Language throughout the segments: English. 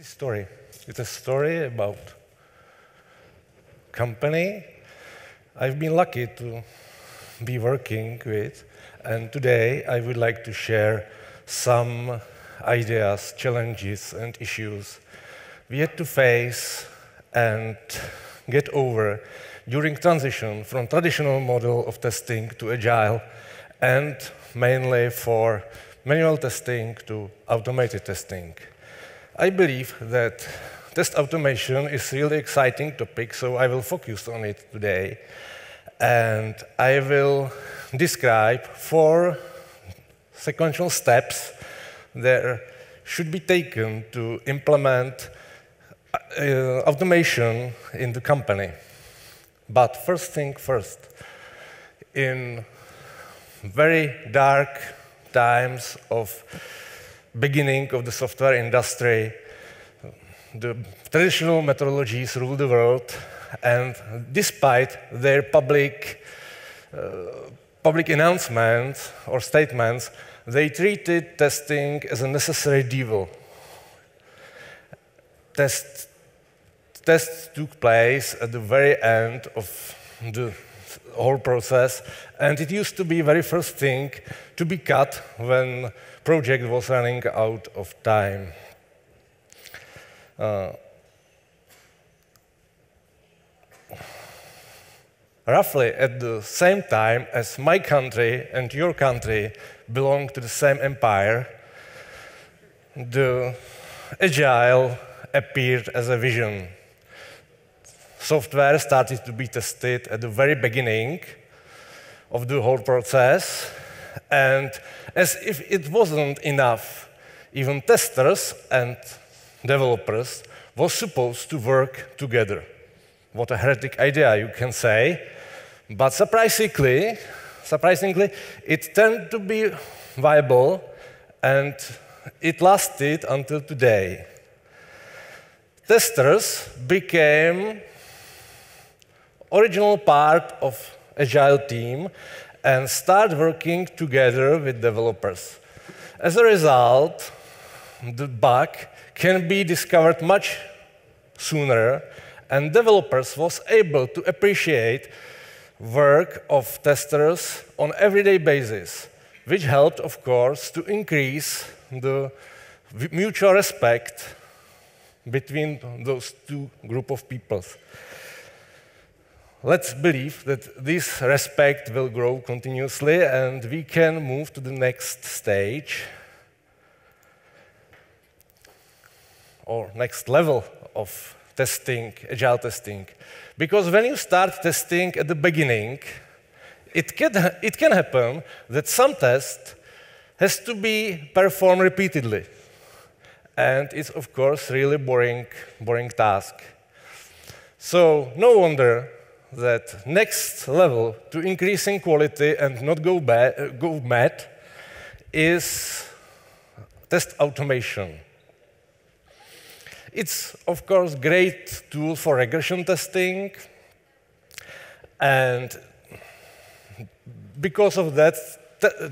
story. It's a story about company I've been lucky to be working with, and today I would like to share some ideas, challenges, and issues we had to face and get over during transition from traditional model of testing to agile, and mainly for manual testing to automated testing. I believe that test automation is a really exciting topic, so I will focus on it today. And I will describe 4 sequential steps that should be taken to implement automation in the company. But first thing first, in very dark times of beginning of the software industry, the traditional methodologies rule the world, and despite their public announcements or statements, they treated testing as a necessary evil. Tests took place at the very end of the whole process, and it used to be the very first thing to be cut when project was running out of time. Roughly at the same time as my country and your country belong to the same empire, the agile appeared as a vision. Software started to be tested at the very beginning of the whole process, and as if it wasn't enough, even testers and developers were supposed to work together. What a heretic idea, you can say, but surprisingly, it turned to be viable, and it lasted until today. Testers became original part of agile team and start working together with developers. As a result, the bug can be discovered much sooner, and developers was able to appreciate work of testers on everyday basis, which helped, of course, to increase the mutual respect between those two groups of people. Let's believe that this respect will grow continuously, and we can move to the next stage, or next level of testing, agile testing. Because when you start testing at the beginning, it can happen that some test has to be performed repeatedly. And it's, of course, really boring task. So no wonder that next level to increasing quality and not go mad is test automation. It's, of course, a great tool for regression testing, and because of that,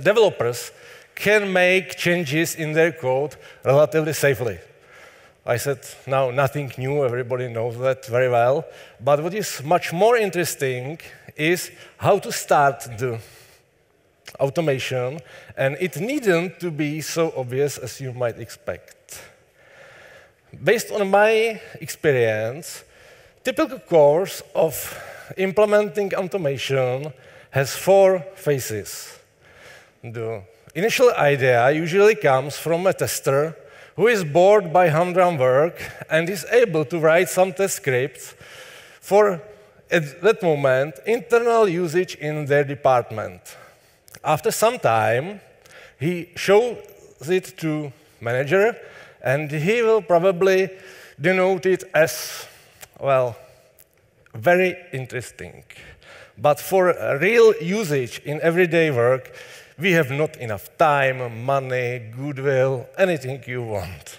developers can make changes in their code relatively safely. I said now nothing new, everybody knows that very well, but what is much more interesting is how to start the automation, and it needn't to be so obvious as you might expect. Based on my experience, typical course of implementing automation has 4 phases. The initial idea usually comes from a tester who is bored by humdrum work and is able to write some test scripts for, at that moment, internal usage in their department. After some time, he shows it to manager, and he will probably denote it as, well, very interesting. But for real usage in everyday work, we have not enough time, money, goodwill, anything you want.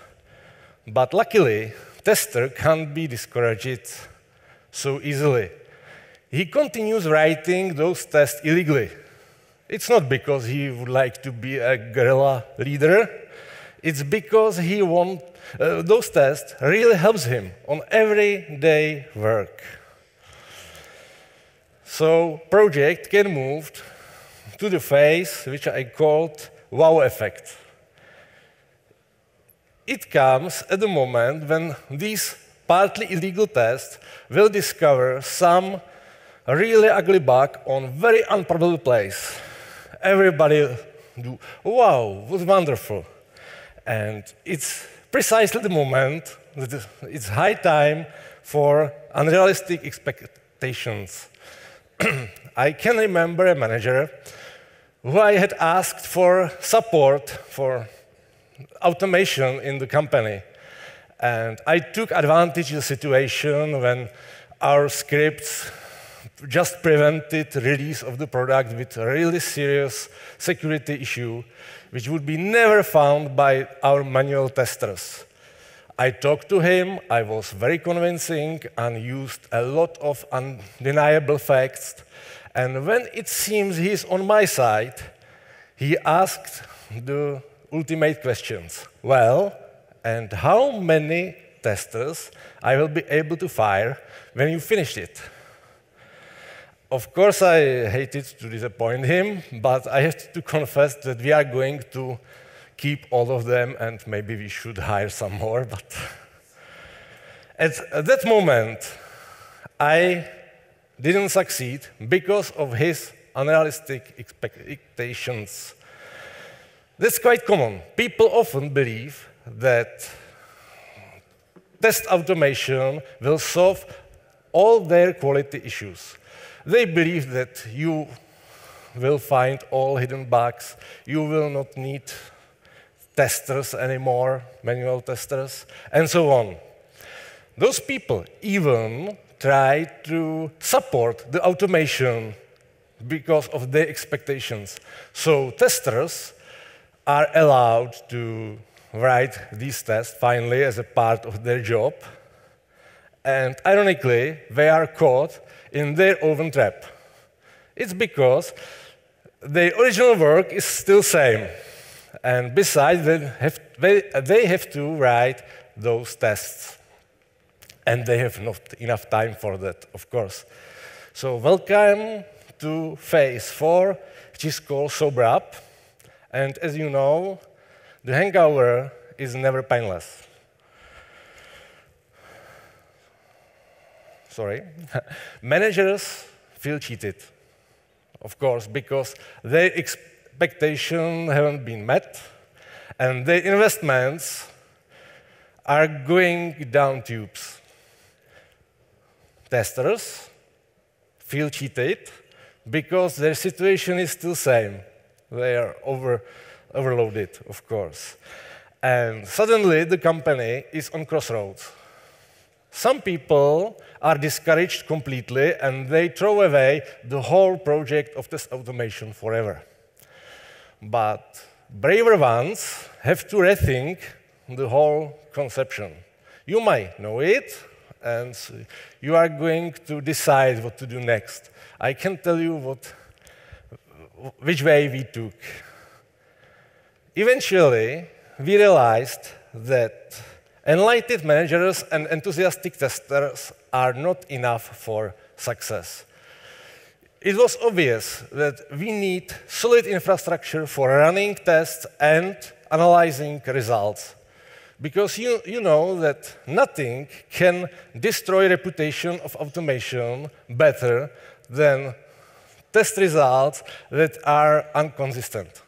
But luckily, tester can't be discouraged so easily. He continues writing those tests illegally. It's not because he would like to be a guerrilla leader. It's because he wants those tests really helps him on everyday work. So project can move to the phase which I called wow effect. It comes at the moment when these partly illegal tests will discover some really ugly bug on very unprobable place. Everybody do, wow, was wonderful. And it's precisely the moment that it's high time for unrealistic expectations. I can remember a manager who I had asked for support for automation in the company. And I took advantage of the situation when our scripts just prevented release of the product with a really serious security issue, which would be never found by our manual testers. I talked to him, I was very convincing and used a lot of undeniable facts. And when it seems he's on my side, he asked the ultimate questions. Well, and how many testers I will be able to fire when you finish it? Of course, I hated to disappoint him, but I have to confess that we are going to keep all of them, and maybe we should hire some more. But at that moment, I didn't succeed because of his unrealistic expectations. That's quite common. People often believe that test automation will solve all their quality issues. They believe that you will find all hidden bugs, you will not need testers anymore, manual testers, and so on. Those people even try to support the automation because of their expectations. So testers are allowed to write these tests finally as a part of their job. And ironically, they are caught in their own trap. It's because their original work is still same. And besides, they have to write those tests. And they have not enough time for that, of course. So welcome to phase 4, which is called Sober Up. And as you know, the hangover is never painless. Sorry. Managers feel cheated, of course, because their expectations haven't been met, and their investments are going down tubes. Testers feel cheated because their situation is still the same. They are overloaded, of course. And suddenly, the company is on crossroads. Some people are discouraged completely, and they throw away the whole project of test automation forever. But braver ones have to rethink the whole conception. You might know it, and you are going to decide what to do next. I can tell you which way we took. Eventually, we realized that enlightened managers and enthusiastic testers are not enough for success. It was obvious that we need solid infrastructure for running tests and analyzing results. Because you know that nothing can destroy reputation of automation better than test results that are inconsistent.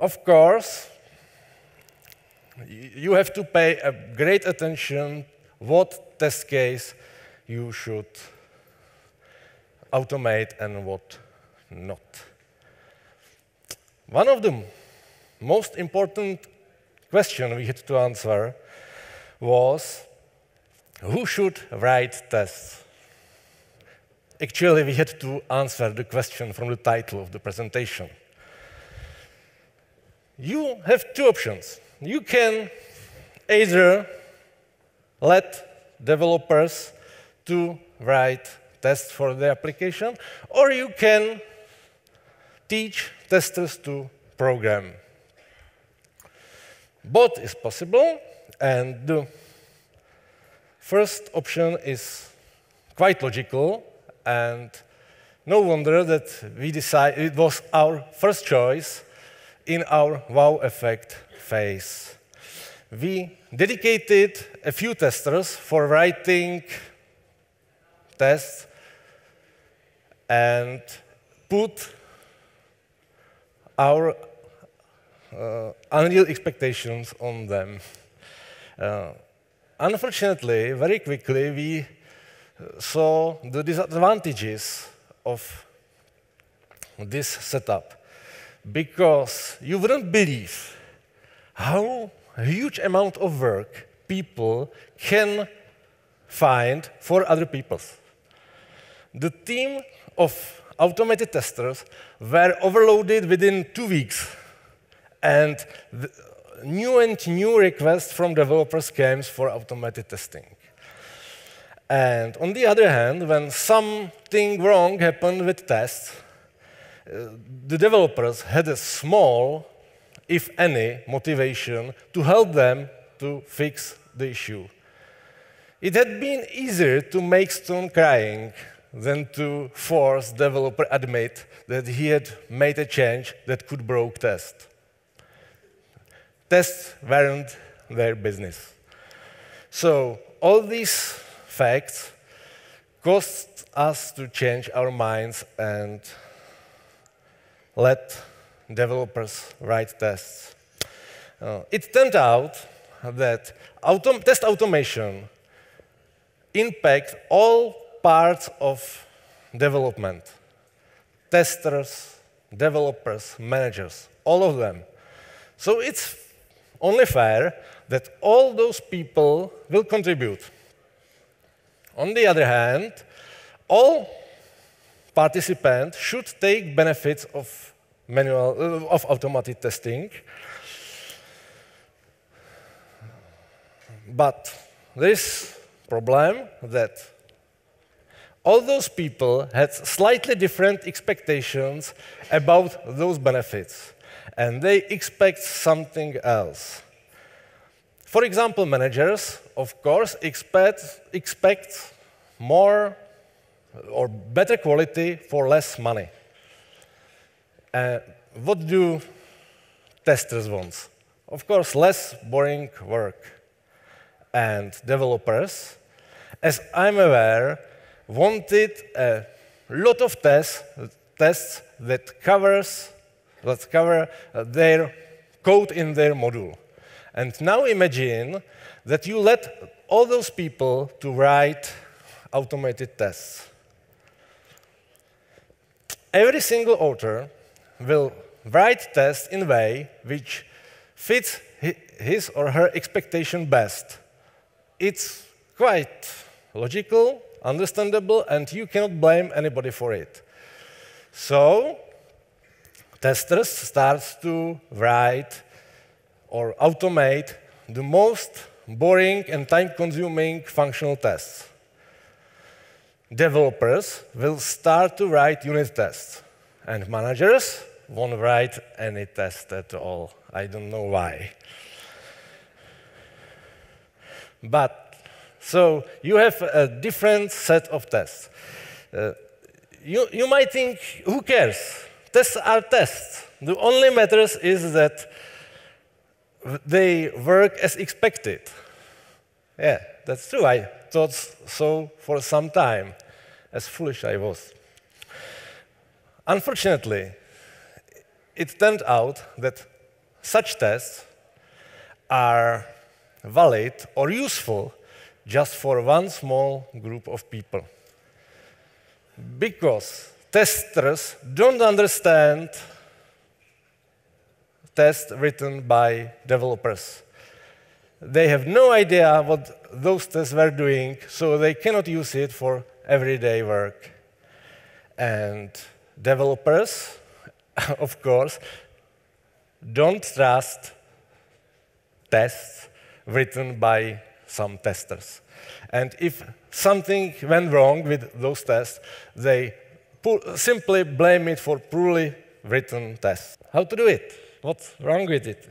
Of course, you have to pay great attention what test case you should automate and what not. One of the most important questions we had to answer was, who should write tests? Actually, we had to answer the question from the title of the presentation. You have two options. You can either let developers to write tests for the application, or you can teach testers to program. Both is possible, and the first option is quite logical, and no wonder that we decided it was our first choice in our wow effect phase. We dedicated a few testers for writing tests and put our unreal expectations on them. Unfortunately, very quickly, we saw the disadvantages of this setup, because you wouldn't believe how huge amount of work people can find for other people. The team of automated testers were overloaded within 2 weeks, and new and new requests from developers came for automated testing. And on the other hand, when something wrong happened with tests, the developers had a small, if any, motivation to help them to fix the issue. It had been easier to make Stone crying than to force developer admit that he had made a change that could broke test. Tests weren't their business. So all these facts caused us to change our minds and let developers write tests. It turned out that test automation impacts all parts of development. Testers, developers, managers, all of them. So it's only fair that all those people will contribute. On the other hand, all participants should take benefits of automated testing. But there is a problem that all those people had slightly different expectations about those benefits, and they expect something else. For example, managers, of course, expect more or better quality for less money. What do testers want? Of course, less boring work. And developers, as I'm aware, wanted a lot of tests that cover their code in their module. And now imagine that you let all those people to write automated tests. Every single author will write tests in a way which fits his or her expectation best. It's quite logical, understandable, and you cannot blame anybody for it. So testers start to write or automate the most boring and time-consuming functional tests. Developers will start to write unit tests, and managers won't write any test at all. I don't know why. But, so you have a different set of tests. You might think, who cares? Tests are tests. The only matters is that they work as expected. Yeah, that's true. I thought so for some time, as foolish I was. Unfortunately, it turned out that such tests are valid or useful just for one small group of people. Because testers don't understand tests written by developers. They have no idea what those tests were doing, so they cannot use it for everyday work. And developers, of course, don't trust tests written by some testers. And if something went wrong with those tests, they simply blame it for poorly written tests. How to do it? What's wrong with it?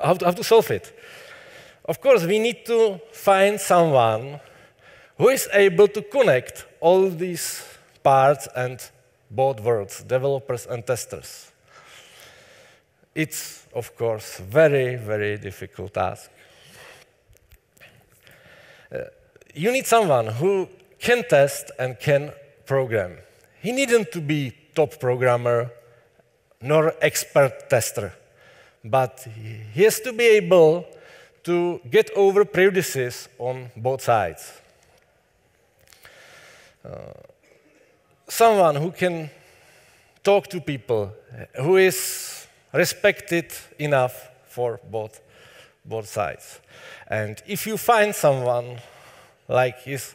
How to solve it? Of course, we need to find someone who is able to connect all these parts and both worlds, developers and testers. It's, of course, very, very difficult task. You need someone who can test and can program. He needn't to be top programmer nor expert tester, but he has to be able to get over prejudices on both sides. Someone who can talk to people, who is respected enough for both sides. And if you find someone like this,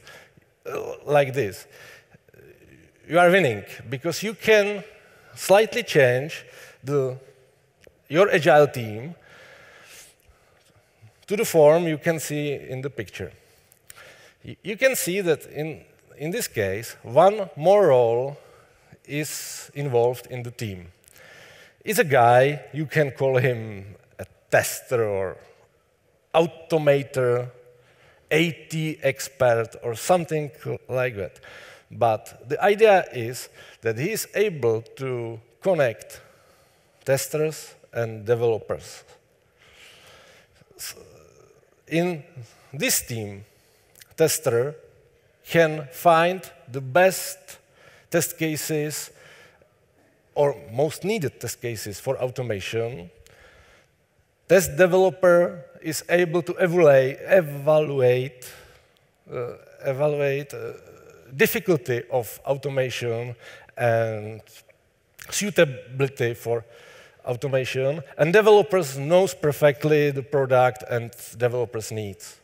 you are winning, because you can slightly change your agile team to the form you can see in the picture. You can see that in this case, one more role is involved in the team. It's a guy, you can call him a tester or automator, AT expert, or something like that. But the idea is that he is able to connect testers and developers. In this team, tester can find the best test cases or most needed test cases for automation. Test developer is able to evaluate difficulty of automation and suitability for automation, and developers knows perfectly the product and developers' needs.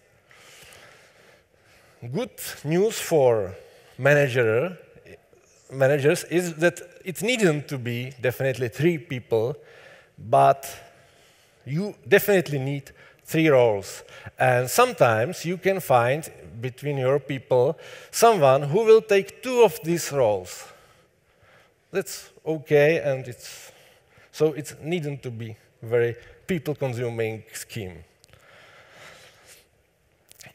Good news for managers is that it needn't to be definitely 3 people, but you definitely need 3 roles. And sometimes you can find between your people someone who will take 2 of these roles. That's okay, and so it needn't to be very people-consuming scheme.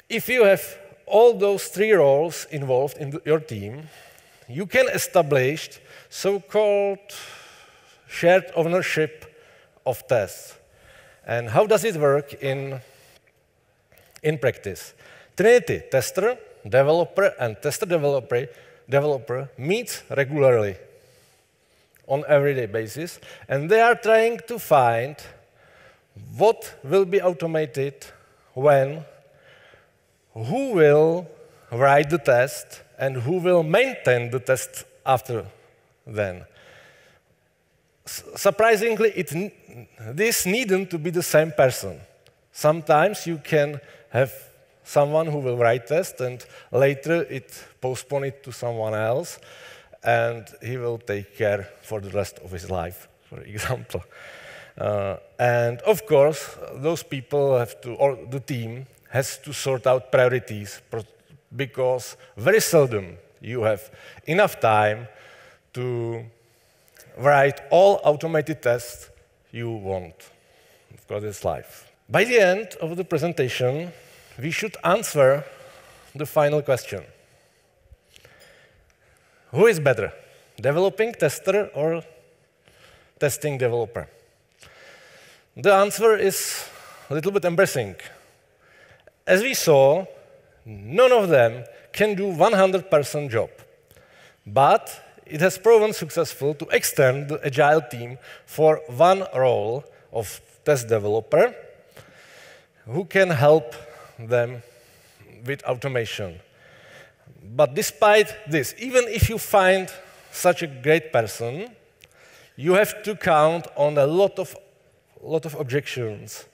If you have all those 3 roles involved in your team, you can establish so-called shared ownership of tests. And how does it work in practice? Trinity, tester, developer, and tester-developer meets regularly on everyday basis, and they are trying to find what will be automated when, who will write the test, and who will maintain the test after then. Surprisingly, this needn't to be the same person. Sometimes you can have someone who will write test, and later postpone it to someone else, and he will take care for the rest of his life, for example. And of course, those people have to, or the team has to sort out priorities, because very seldom you have enough time to write all automated tests you want. Of course, it's life. By the end of the presentation, we should answer the final question. Who is better, developing tester or testing developer? The answer is a little bit embarrassing. As we saw, none of them can do 100% job. But it has proven successful to extend the agile team for one role of test developer who can help them with automation. But despite this, even if you find such a great person, you have to count on a lot of objections.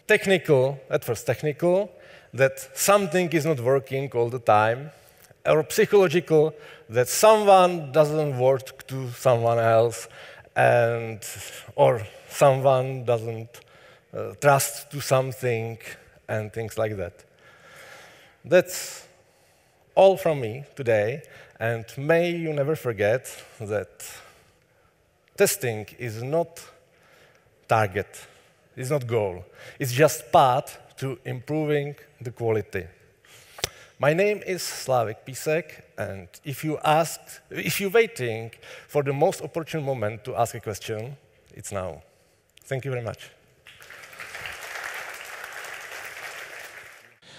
Technical, at first technical, that something is not working all the time, or psychological, that someone doesn't work to someone else, or someone doesn't trust to something, and things like that. That's all from me today, and may you never forget that testing is not target. It's not goal. It's just path to improving the quality. My name is SLAVOJ PÍSEK, and if you're waiting for the most opportune moment to ask a question, it's now. Thank you very much.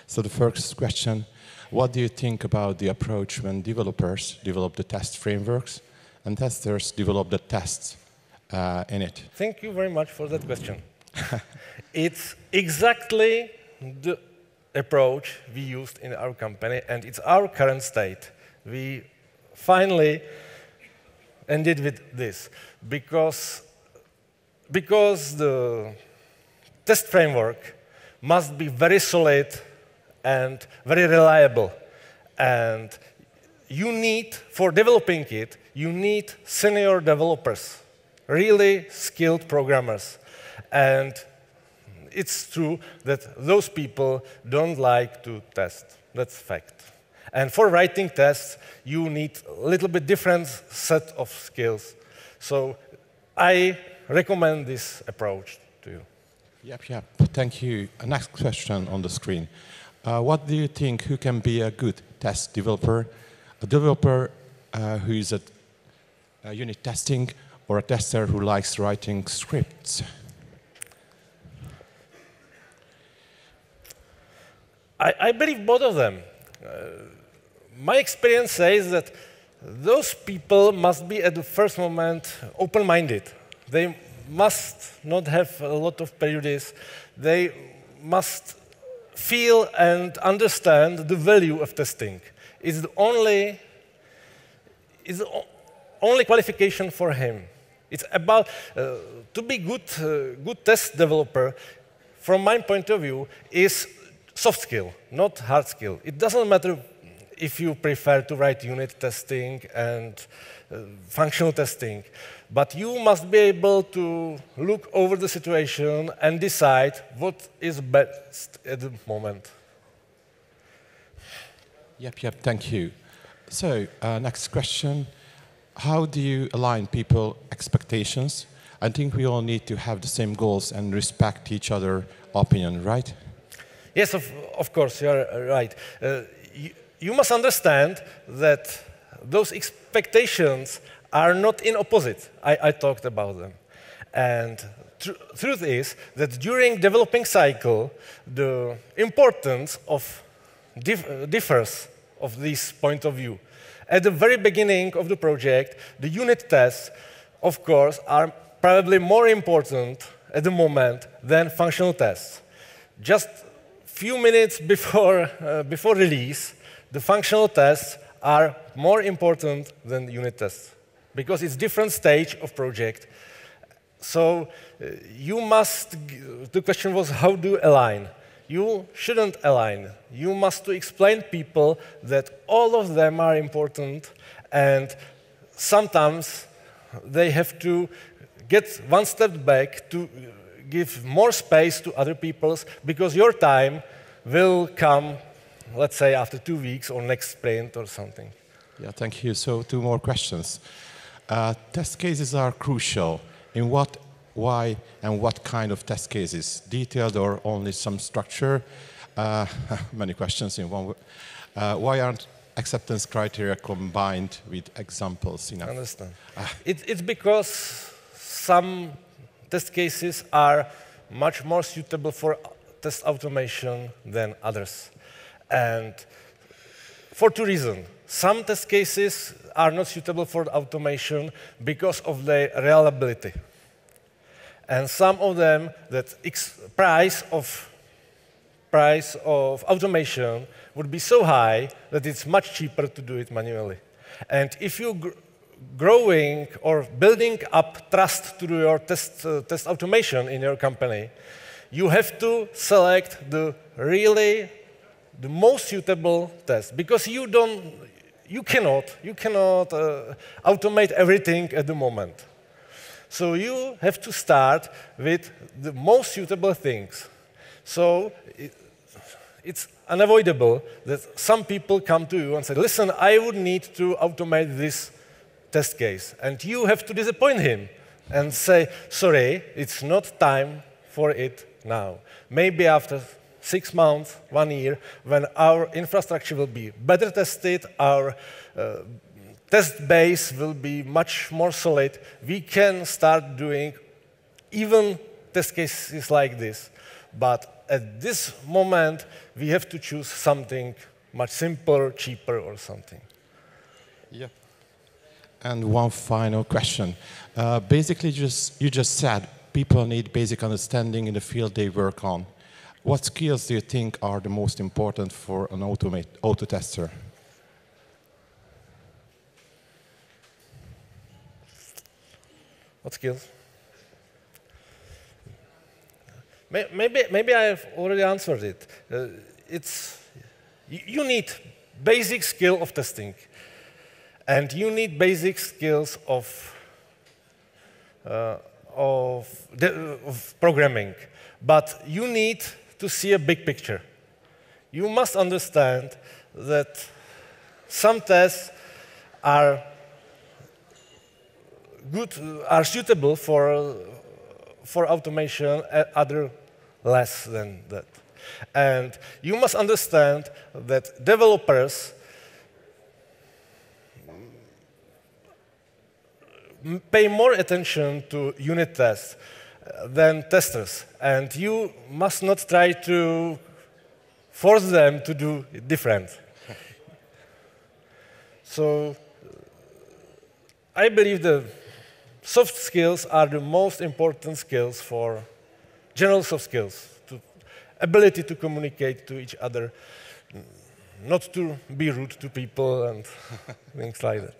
So the first question, what do you think about the approach when developers develop the test frameworks and testers develop the tests in it? Thank you very much for that question. It's exactly the approach we used in our company, and it's our current state. We finally ended with this because the test framework must be very solid and very reliable. And you need, for developing it, you need senior developers, really skilled programmers. And it's true that those people don't like to test. That's fact. And for writing tests, you need a little bit different set of skills. So I recommend this approach to you. Yep. Thank you. Next question on the screen. What do you think, who can be a good test developer? A developer who is at unit testing, or a tester who likes writing scripts? I believe both of them. My experience says that those people must be at the first moment open-minded. They must not have a lot of prejudice. They must feel and understand the value of testing. It's the only qualification for him. It's about to be good test developer. From my point of view, is soft skill, not hard skill. It doesn't matter if you prefer to write unit testing and functional testing, but you must be able to look over the situation and decide what is best at the moment. Yep, thank you. So, next question. How do you align people's expectations? I think we all need to have the same goals and respect each other's opinion, right? Yes, of course, you're right. You must understand that those expectations are not in opposite. I talked about them. And truth is that during developing cycle, the importance of differs of this point of view. At the very beginning of the project, the unit tests, of course, are probably more important at the moment than functional tests. Just few minutes before release, the functional tests are more important than unit tests because it's different stage of project. So the question was, how do you align? You shouldn't align. You must explain to people that all of them are important, and sometimes they have to get one step back to give more space to other people's, because your time will come, let's say, after 2 weeks or next sprint or something. Yeah, thank you. So 2 more questions. Test cases are crucial. In what, why, and what kind of test cases? Detailed or only some structure? Many questions in one. Why aren't acceptance criteria combined with examples enough? I understand. It's because some test cases are much more suitable for test automation than others. And for 2 reasons. Some test cases are not suitable for automation because of their reliability. And some of them, that price of automation would be so high that it's much cheaper to do it manually. And if you're growing or building up trust to do your test automation in your company, you have to select the most suitable test, because you cannot automate everything at the moment. So you have to start with the most suitable things. So it's unavoidable that some people come to you and say, listen, I would need to automate this test case. And you have to disappoint him and say, sorry, it's not time for it now. Maybe after 6 months, 1 year, when our infrastructure will be better tested, our test base will be much more solid, we can start doing even test cases like this. But at this moment, we have to choose something much simpler, cheaper, or something. Yeah. And one final question. Basically, you just said people need basic understanding in the field they work on. What skills do you think are the most important for an auto tester? What skills? Maybe I have already answered it. You need basic skill of testing, and you need basic skills of programming. But you need to see a big picture. You must understand that some tests are suitable for automation, other less than that. And you must understand that developers pay more attention to unit tests than testers. And you must not try to force them to do it different. So I believe the soft skills are the most important skills for general soft skills, ability to communicate to each other, not to be rude to people and things like that.